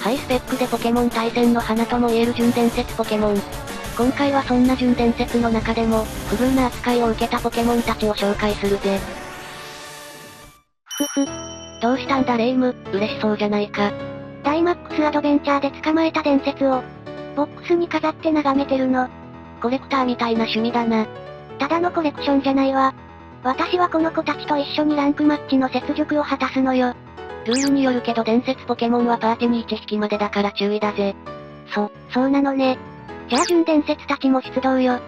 ハイスペックでポケモン対戦の花とも言える純伝説ポケモン。今回はそんな純伝説の中でも、不遇な扱いを受けたポケモンたちを紹介するぜ。ふふ。どうしたんだレイム、嬉しそうじゃないか。ダイマックスアドベンチャーで捕まえた伝説を、ボックスに飾って眺めてるの。コレクターみたいな趣味だな。ただのコレクションじゃないわ。私はこの子たちと一緒にランクマッチの雪辱を果たすのよ。ルールによるけど伝説ポケモンはパーティに1匹までだから注意だぜ。そうなのね。じゃあ純伝説たちも出動よ。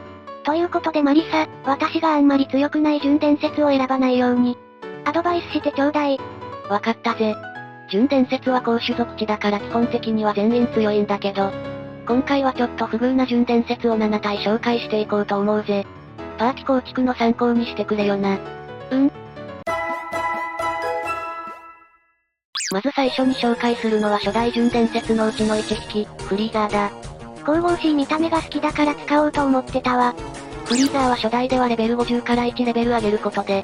ということでマリサ、私があんまり強くない純伝説を選ばないように、アドバイスしてちょうだい。わかったぜ。純伝説は高種族値だから基本的には全員強いんだけど、今回はちょっと不遇な純伝説を7体紹介していこうと思うぜ。パーティ構築の参考にしてくれよな。まず最初に紹介するのは初代純伝説のうちの1匹、フリーザーだ。神々しい見た目が好きだから使おうと思ってたわ。フリーザーは初代ではレベル50から1レベル上げることで、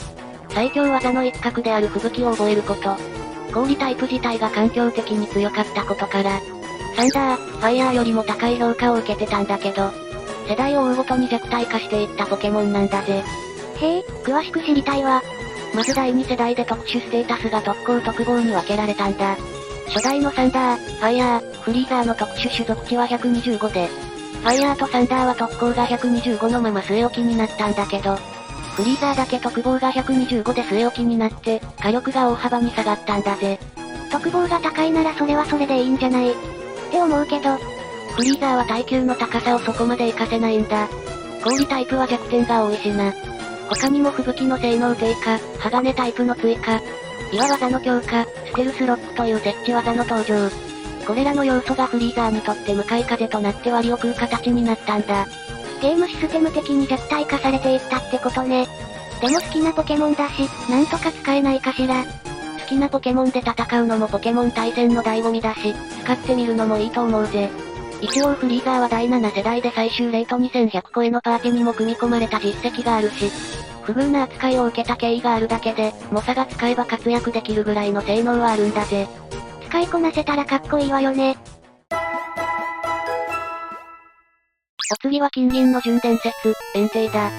最強技の一角である吹雪を覚えること。氷タイプ自体が環境的に強かったことから、サンダー、ファイヤーよりも高い評価を受けてたんだけど、世代を追うごとに弱体化していったポケモンなんだぜ。へえ、詳しく知りたいわ。まず第2世代で特殊ステータスが特攻特防に分けられたんだ。初代のサンダー、ファイヤー、フリーザーの特殊種族値は125で、ファイヤーとサンダーは特攻が125のまま据え置きになったんだけど、フリーザーだけ特防が125で据え置きになって、火力が大幅に下がったんだぜ。特防が高いならそれはそれでいいんじゃないって思うけど、フリーザーは耐久の高さをそこまで活かせないんだ。氷タイプは弱点が多いしな。他にも吹雪の性能低下、鋼タイプの追加、岩技の強化、ステルスロックという設置技の登場。これらの要素がフリーザーにとって向かい風となって割を食う形になったんだ。ゲームシステム的に弱体化されていったってことね。でも好きなポケモンだし、なんとか使えないかしら。好きなポケモンで戦うのもポケモン対戦の醍醐味だし、使ってみるのもいいと思うぜ。一応フリーザーは第7世代で最終レート2100超えのパーティにも組み込まれた実績があるし、不遇な扱いを受けた経緯があるだけで、猛者が使えば活躍できるぐらいの性能はあるんだぜ。使いこなせたらかっこいいわよね。お次は近隣の純伝説、炎帝だ。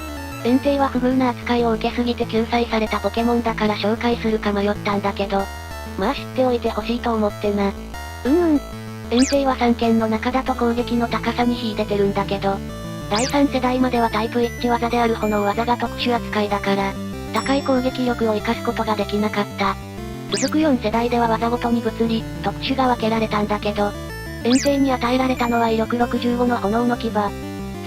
炎帝は不遇な扱いを受けすぎて救済されたポケモンだから紹介するか迷ったんだけど、まあ知っておいてほしいと思ってな。炎帝は3剣の中だと攻撃の高さに秀でてるんだけど、第3世代まではタイプ一致技である炎技が特殊扱いだから、高い攻撃力を活かすことができなかった。続く4世代では技ごとに物理、特殊が分けられたんだけど、炎帝に与えられたのは威力65の炎の牙。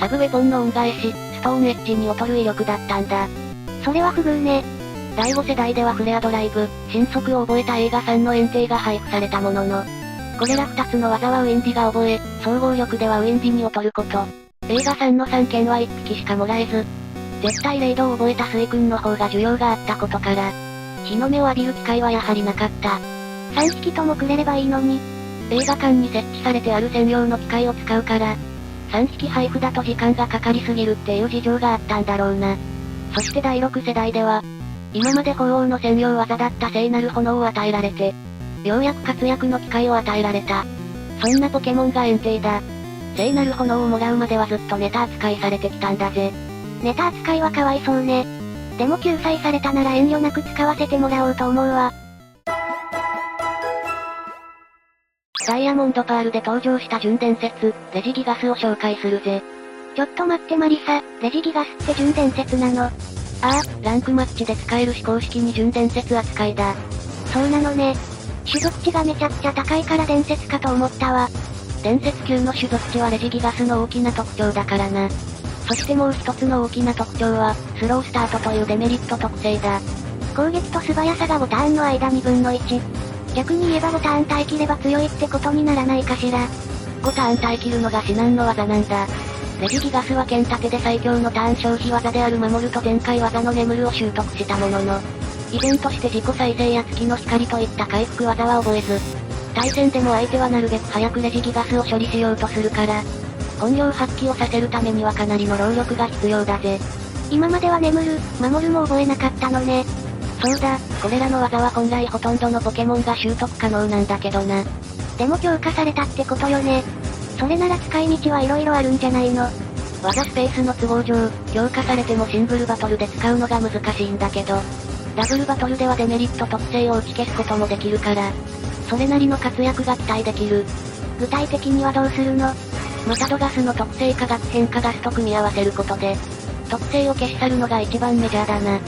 サブウェポンの恩返し、ストーンエッジに劣る威力だったんだ。それは不遇ね。第5世代ではフレアドライブ、神速を覚えた映画3の炎帝が配布されたものの、これら2つの技はウィンディが覚え、総合力ではウィンディに劣ること。映画3の3剣は1匹しかもらえず、絶対レイドを覚えたスイ君の方が需要があったことから、日の目を浴びる機会はやはりなかった。3匹ともくれればいいのに。映画館に設置されてある専用の機械を使うから、3匹配布だと時間がかかりすぎるっていう事情があったんだろうな。そして第6世代では、今まで鳳凰の専用技だった聖なる炎を与えられて、ようやく活躍の機会を与えられた。そんなポケモンが炎帝だ。聖なる炎をもらうまではずっとネタ扱いされてきたんだぜ。ネタ扱いはかわいそうね。でも救済されたなら遠慮なく使わせてもらおうと思うわ。ダイヤモンドパールで登場した純伝説、レジギガスを紹介するぜ。ちょっと待ってマリサ、レジギガスって純伝説なの？ああ、ランクマッチで使える非公式に純伝説扱いだ。そうなのね。種族値がめちゃくちゃ高いから伝説かと思ったわ。伝説級の種族値はレジギガスの大きな特徴だからな。そしてもう一つの大きな特徴は、スロースタートというデメリット特性だ。攻撃と素早さがボタンの間2分の1。逆に言えばボタン耐え切れば強いってことにならないかしら。5ターン耐え切るのが至難の技なんだ。レジギガスは剣盾で最強のターン消費技である守ると全開技の眠るを習得したものの、依然として自己再生や月の光といった回復技は覚えず、対戦でも相手はなるべく早くレジギガスを処理しようとするから、本領発揮をさせるためにはかなりの労力が必要だぜ。今までは眠る、守るも覚えなかったのね。そうだ、これらの技は本来ほとんどのポケモンが習得可能なんだけどな。でも強化されたってことよね。それなら使い道は色々あるんじゃないの。技スペースの都合上、強化されてもシングルバトルで使うのが難しいんだけど、ダブルバトルではデメリット特性を打ち消すこともできるから、それなりの活躍が期待できる。具体的にはどうするの？マタドガスの特性化学変化ガスと組み合わせることで、特性を消し去るのが一番メジャーだな。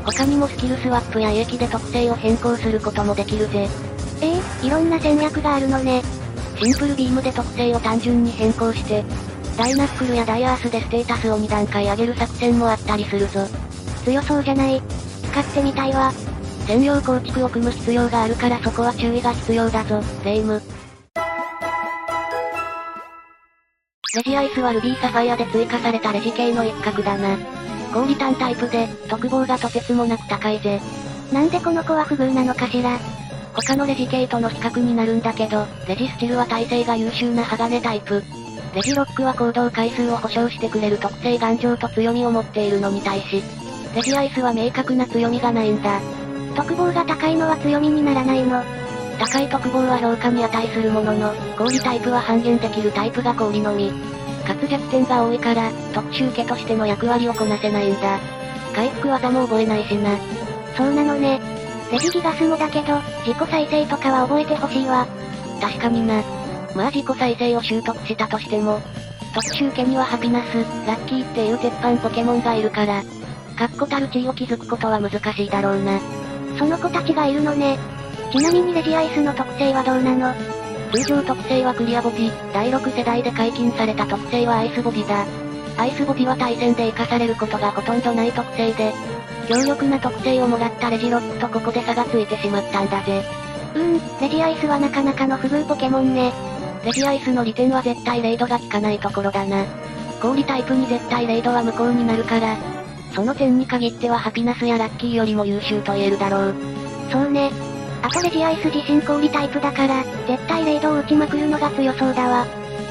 他にもスキルスワップや液で特性を変更することもできるぜ。いろんな戦略があるのね。シンプルビームで特性を単純に変更して、ダイナックルやダイアースでステータスを2段階上げる作戦もあったりするぞ。強そうじゃない。使ってみたいわ。専用構築を組む必要があるからそこは注意が必要だぞ、レイム。レジアイスはルビーサファイアで追加されたレジ系の一角だな。高リターンタイプで、特防がとてつもなく高いぜ。なんでこの子は不遇なのかしら。他のレジ系との比較になるんだけど、レジスチルは耐性が優秀な鋼タイプ。レジロックは行動回数を保証してくれる特性頑丈と強みを持っているのに対し、レジアイスは明確な強みがないんだ。特防が高いのは強みにならないの。高い特防は評価に値するものの、氷タイプは半減できるタイプが氷のみ。かつ弱点が多いから、特殊受けとしての役割をこなせないんだ。回復技も覚えないしな。そうなのね。レジギガスもだけど、自己再生とかは覚えてほしいわ。確かにな。まあ自己再生を習得したとしても、特殊受けにはハピナス、ラッキーっていう鉄板ポケモンがいるから、確固たる地位を築くことは難しいだろうな。その子たちがいるのね。ちなみにレジアイスの特性はどうなの？通常特性はクリアボディ、第6世代で解禁された特性はアイスボディだ。アイスボディは対戦で活かされることがほとんどない特性で、強力な特性をもらったレジロックとここで差がついてしまったんだぜ。レジアイスはなかなかの不遇ポケモンね。レジアイスの利点は絶対レイドが効かないところだな。氷タイプに絶対レイドは無効になるから、その点に限ってはハピナスやラッキーよりも優秀と言えるだろう。そうね。あとレジアイス自身氷タイプだから、絶対レイドを打ちまくるのが強そうだわ。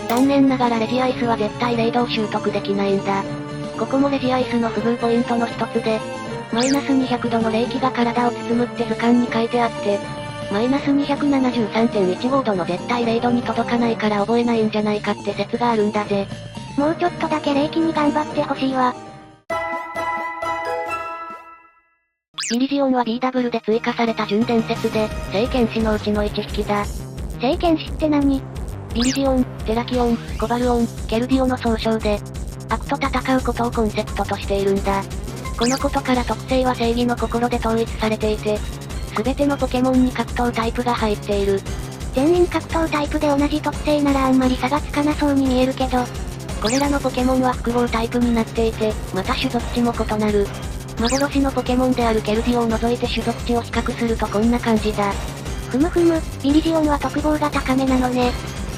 残念ながらレジアイスは絶対レイドを習得できないんだ。ここもレジアイスの不遇ポイントの一つで、マイナス200度の冷気が体を包むって図鑑に書いてあって、マイナス 273.15 度の絶対0度に届かないから覚えないんじゃないかって説があるんだぜ。もうちょっとだけ冷気に頑張ってほしいわ。ビリジオンは BW で追加された準伝説で、聖剣士のうちの1匹だ。聖剣士って何？ビリジオン、テラキオン、コバルオン、ケルディオの総称で、悪と戦うことをコンセプトとしているんだ。このことから特性は正義の心で統一されていて、すべてのポケモンに格闘タイプが入っている。全員格闘タイプで同じ特性ならあんまり差がつかなそうに見えるけど、これらのポケモンは複合タイプになっていて、また種族値も異なる。幻のポケモンであるケルディオを除いて種族値を比較するとこんな感じだ。ふむふむ、ビリジオンは特防が高めなのね。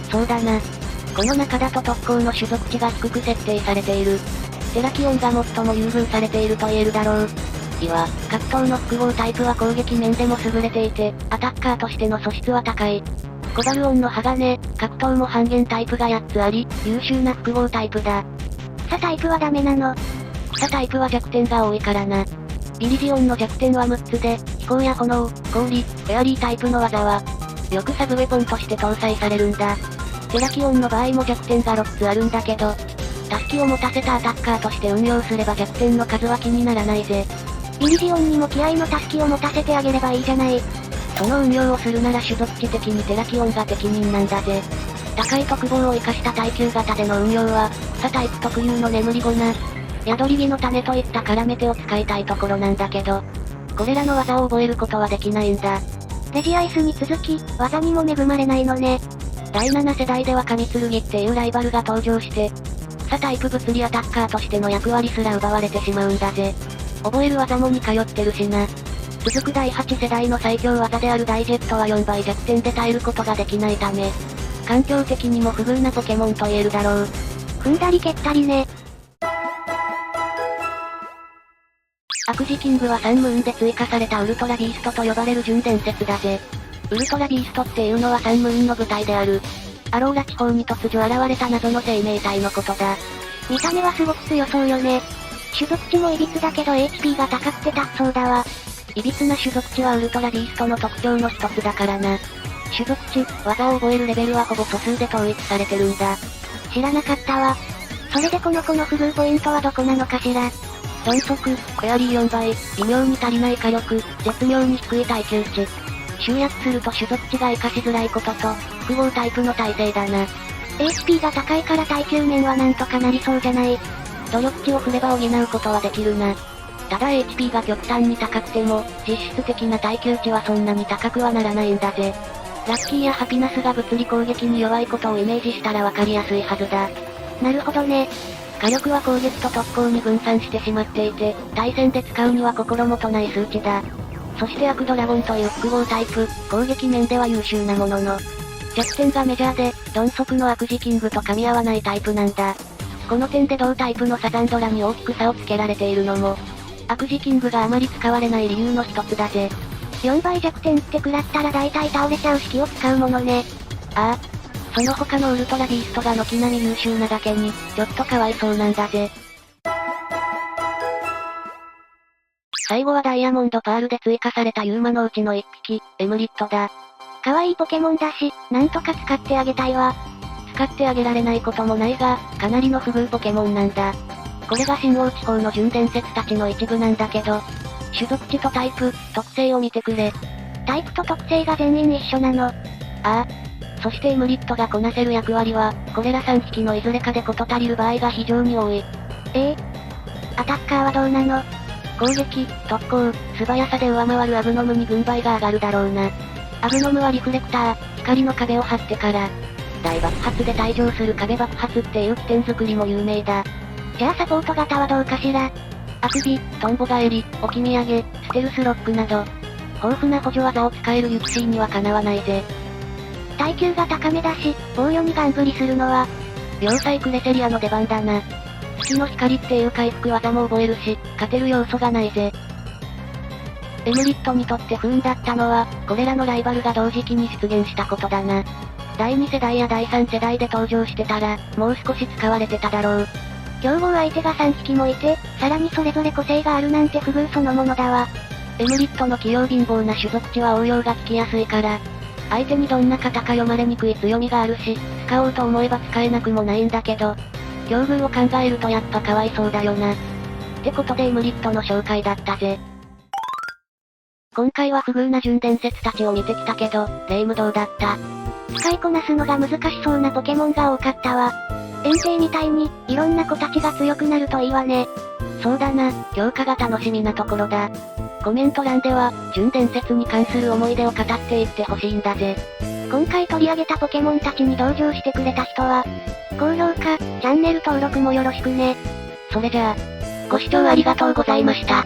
そうだな。この中だと特攻の種族値が低く設定されている。テラキオンが最も優遇されていると言えるだろう。格闘の複合タイプは攻撃面でも優れていて、アタッカーとしての素質は高い。コバルオンの鋼、格闘も半減タイプが8つあり、優秀な複合タイプだ。草タイプはダメなの？草タイプは弱点が多いからな。ビリジオンの弱点は6つで、飛行や炎、氷、フェアリータイプの技は、よくサブウェポンとして搭載されるんだ。テラキオンの場合も弱点が6つあるんだけど、タスキを持たせたアタッカーとして運用すれば弱点の数は気にならないぜ。ビリジオンにも気合のタスキを持たせてあげればいいじゃない。その運用をするなら種族値的にテラキオンが適任なんだぜ。高い特防を活かした耐久型での運用は、草タイプ特有の眠り粉、宿り木の種といった絡め手を使いたいところなんだけど、これらの技を覚えることはできないんだ。レジアイスに続き、技にも恵まれないのね。第7世代では神剣っていうライバルが登場して、草タイプ物理アタッカーとしての役割すら奪われてしまうんだぜ。覚える技も似通ってるしな。続く第8世代の最強技であるダイジェットは4倍弱点で耐えることができないため、環境的にも不遇なポケモンと言えるだろう。踏んだり蹴ったりね。悪事キングはサンムーンで追加されたウルトラビーストと呼ばれる準伝説だぜ。ウルトラビーストっていうのはサンムーンの舞台である。アローラ地方に突如現れた謎の生命体のことだ。見た目はすごく強そうよね。種族値もいびつだけど HP が高くて高そうだわ。いびつな種族値はウルトラビーストの特徴の一つだからな。種族値、技を覚えるレベルはほぼ素数で統一されてるんだ。知らなかったわ。それでこの子の不遇ポイントはどこなのかしら。鈍速、クエアリー4倍、微妙に足りない火力、絶妙に低い耐久値。集約すると種族値が活かしづらいことと、複合タイプの耐性だな。HP が高いから耐久面はなんとかなりそうじゃない。努力値を振れば補うことはできるな。ただ HP が極端に高くても、実質的な耐久値はそんなに高くはならないんだぜ。ラッキーやハピナスが物理攻撃に弱いことをイメージしたらわかりやすいはずだ。なるほどね。火力は攻撃と特攻に分散してしまっていて、対戦で使うには心もとない数値だ。そしてアクドラゴンという複合タイプ、攻撃面では優秀なものの、弱点がメジャーで、鈍速の悪事キングと噛み合わないタイプなんだ。この点で同タイプのサザンドラに大きく差をつけられているのも、悪事キングがあまり使われない理由の一つだぜ。4倍弱点って食らったら大体倒れちゃう式を使うものね。ああ。その他のウルトラビーストが軒並み優秀なだけに、ちょっとかわいそうなんだぜ。最後はダイヤモンドパールで追加されたユーマのうちの1匹、エムリットだ。可愛いポケモンだし、なんとか使ってあげたいわ。使ってあげられないこともないが、かなりの不遇ポケモンなんだ。これが新王地方の純伝説たちの一部なんだけど、種族値とタイプ、特性を見てくれ。タイプと特性が全員一緒なの。ああ。そしてエムリットがこなせる役割は、これら3匹のいずれかで事足りる場合が非常に多い。アタッカーはどうなの？攻撃、特攻、素早さで上回るアブノムに軍配が上がるだろうな。アブノムはリフレクター、光の壁を張ってから、大爆発で退場する壁爆発っていう起点作りも有名だ。じゃあサポート型はどうかしら？あくび、トンボ返り、置き土産、ステルスロックなど、豊富な補助技を使えるユキシーにはかなわないぜ。耐久が高めだし、防御にガンブリするのは、要塞クレセリアの出番だな。月の光っていう回復技も覚えるし、勝てる要素がないぜ。エムリットにとって不運だったのは、これらのライバルが同時期に出現したことだな。第2世代や第3世代で登場してたら、もう少し使われてただろう。競合相手が3匹もいて、さらにそれぞれ個性があるなんて不遇そのものだわ。エムリットの器用貧乏な種族値は応用が効きやすいから、相手にどんな型か読まれにくい強みがあるし、使おうと思えば使えなくもないんだけど、境遇を考えるとやっぱかわいそうだよな。ってことでエムリットの紹介だったぜ。今回は不遇な純伝説たちを見てきたけど、レイムどうだった？使いこなすのが難しそうなポケモンが多かったわ。遠征みたいに、いろんな子たちが強くなるといいわね。そうだな、強化が楽しみなところだ。コメント欄では、純伝説に関する思い出を語っていってほしいんだぜ。今回取り上げたポケモンたちに同情してくれた人は、高評価、チャンネル登録もよろしくね。それじゃあ、ご視聴ありがとうございました。